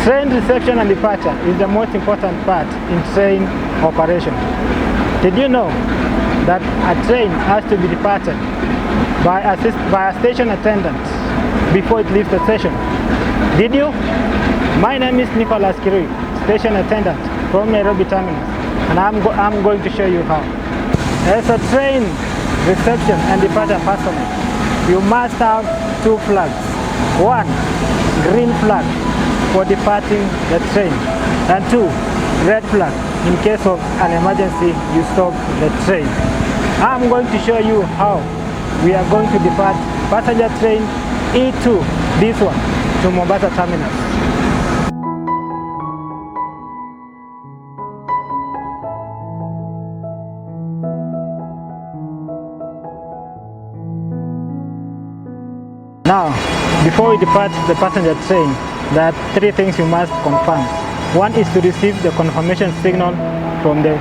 Train reception and departure is the most important part in train operation. Did you know that a train has to be departed by a station attendant before it leaves the station? Did you? My name is Nicolas Kirui, station attendant from Nairobi Terminus, and I'm going to show you how. As a train reception and departure personnel, you must have two flags. One, green flag for departing the train, and two, red flag in case of an emergency you stop the train. I'm going to show you how we are going to depart passenger train E2, this one, to Mombasa Terminus. Now, before we depart the passenger train, there are three things you must confirm. One is to receive the confirmation signal from the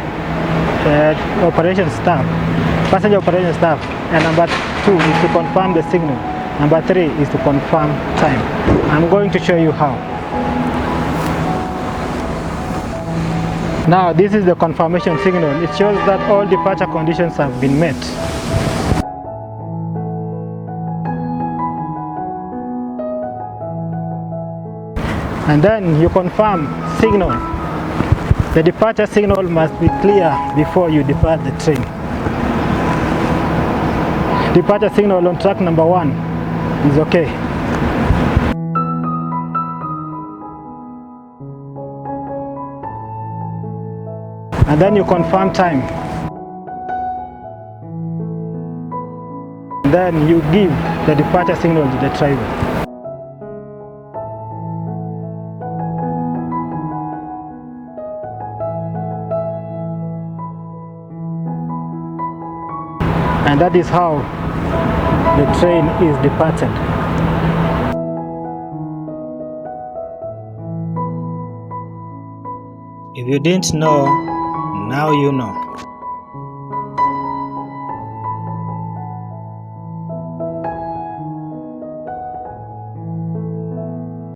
operation staff, passenger operation staff, and number two is to confirm the signal. Number three is to confirm time. I'm going to show you how. Now, this is the confirmation signal. It shows that all departure conditions have been met. And then you confirm signal. The departure signal must be clear before you depart the train. Departure signal on track number 1 is okay. And then you confirm time. And then you give the departure signal to the driver. And that is how the train is departed. If you didn't know, now you know.